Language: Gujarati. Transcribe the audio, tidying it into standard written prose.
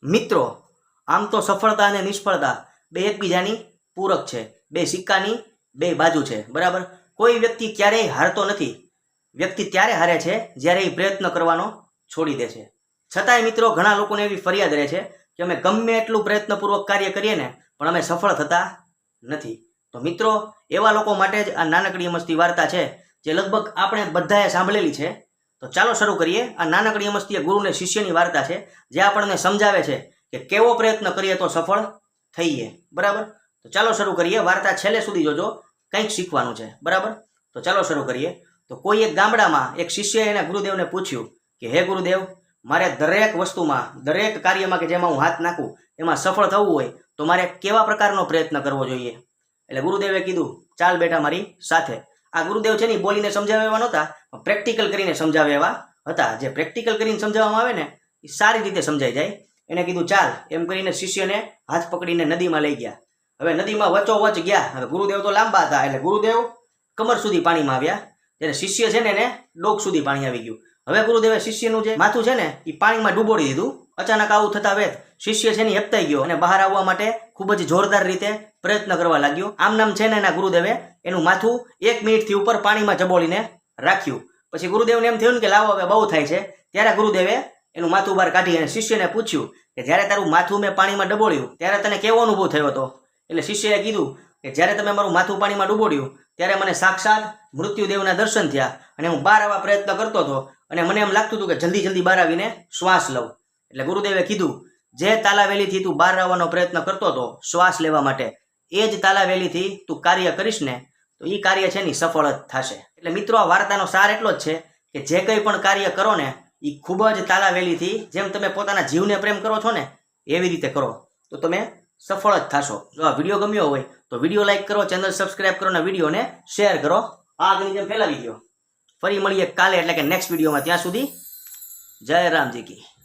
મિત્રો, આમ તો સફળતા અને નિષ્ફળતા બે એકબીજાની પૂરક છે, બે સિક્કાની બે બાજુ છે, બરાબર। કોઈ વ્યક્તિ ક્યારેય હારતો નથી। વ્યક્તિ ત્યારે હારે છે જ્યારે એ પ્રયત્ન કરવાનો છોડી દે છે। છતાંય મિત્રો, ઘણા લોકોને એવી ફરિયાદ રહે છે કે અમે ગમે એટલું પ્રયત્નપૂર્વક કાર્ય કરીએ ને પણ અમે સફળ થતા નથી। તો મિત્રો, એવા લોકો માટે જ આ નાનકડી મસ્તી વાર્તા છે, જે લગભગ આપણે બધાએ સાંભળેલી છે। તો ચાલો શરૂ કરીએ। આ નાનકડી મસ્તી એ ગુરુ અને શિષ્યની વાર્તા છે, જે આપણને સમજાવે છે કે કેવો પ્રયત્ન કરીએ તો સફળ થઈએ, બરાબર। તો ચાલો શરૂ કરીએ। વાર્તા છેલ્લે સુધી જોજો, કંઈક શીખવાનું છે, બરાબર। તો ચાલો શરૂ કરીએ। તો કોઈ એક ગામડામાં એક શિષ્યએ એના ગુરુદેવને પૂછ્યું કે હે ગુરુદેવ, મારે દરેક વસ્તુમાં, દરેક કાર્યમાં કે જેમાં હું હાથ નાખું એમાં સફળ થવું હોય તો મારે કેવા પ્રકારનો પ્રયત્ન કરવો જોઈએ? એટલે ગુરુદેવે કીધું, ચાલ બેટા મારી સાથે। આ ગુરુદેવ છે ને બોલીને સમજાવે એવા નહોતા, પ્રેક્ટિકલ કરીને સમજાવે એવા હતા। જે પ્રેક્ટિકલ કરીને સમજાવવામાં આવે ને એ સારી રીતે સમજાઈ જાય। એને કીધું ચાલ, એમ કરીને શિષ્યને હાથ પકડીને નદીમાં લઈ ગયા। હવે નદીમાં વચ્ચોવચ ગયા। હવે ગુરુદેવ તો લાંબા હતા એટલે ગુરુદેવ કમર સુધી પાણીમાં આવ્યા, ત્યારે શિષ્ય છે ને એને ડોક સુધી પાણી આવી ગયું। હવે ગુરુદેવે શિષ્યનું જે માથું છે ને એ પાણીમાં ડૂબોડી દીધું। અચાનક આવું થતા વેત શિષ્ય છે ને હેપતાઈ ગયો અને બહાર આવવા માટે ખૂબ જ જોરદાર રીતે પ્રયત્ન કરવા લાગ્યો। આમ નામ છે ને એના ગુરુદેવે એનું માથું 1 મિનિટથી ઉપર પાણીમાં જબોળીને રાખ્યું। પછી ગુરુદેવને એમ થયું ને કે લાવો હવે બહુ થાય છે, ત્યારે ગુરુદેવે એનું માથું બહાર કાઢી અને શિષ્યને પૂછ્યું કે જ્યારે તારું માથું મેં પાણીમાં ડબોળ્યું ત્યારે તને કેવો અનુભવ થયો હતો? એટલે શિષ્યએ કીધું કે જ્યારે તમે મારું માથું પાણીમાં ડૂબોડ્યું ત્યારે મને સાક્ષાત મૃત્યુદેવના દર્શન થયા અને હું બહાર આવવા પ્રયત્ન કરતો હતો અને મને એમ લાગતું હતું કે જલ્દી જલ્દી બહાર આવીને શ્વાસ લઉં। એટલે ગુરુદેવે કીધું, જે તાલાવેલીથી તું બહાર આવવાનો પ્રયત્ન કરતો હતો શ્વાસ લેવા માટે, એ જ તાલાવેલીથી તું કાર્ય કરીશ ને તો એ કાર્ય છે ને સફળ જ થશે। એટલે મિત્રો, આ વાર્તાનો સાર એટલો જ છે કે જે કંઈ પણ કાર્ય કરો ને એ ખૂબ જ તાલાવેલીથી, જેમ તમે પોતાના જીવને પ્રેમ કરો છો ને એવી રીતે કરો તો તમે સફળ જ થશો। જો આ વિડીયો ગમ્યો હોય તો વિડીયો લાઈક કરો, ચેનલ સબસ્ક્રાઈબ કરો અને વિડીયોને શેર કરો, આગળની જેમ ફેલાવી દો। ફરી મળીએ કાલે એટલે કે નેક્સ્ટ વિડીયોમાં। ત્યાં સુધી જય રામજી કી।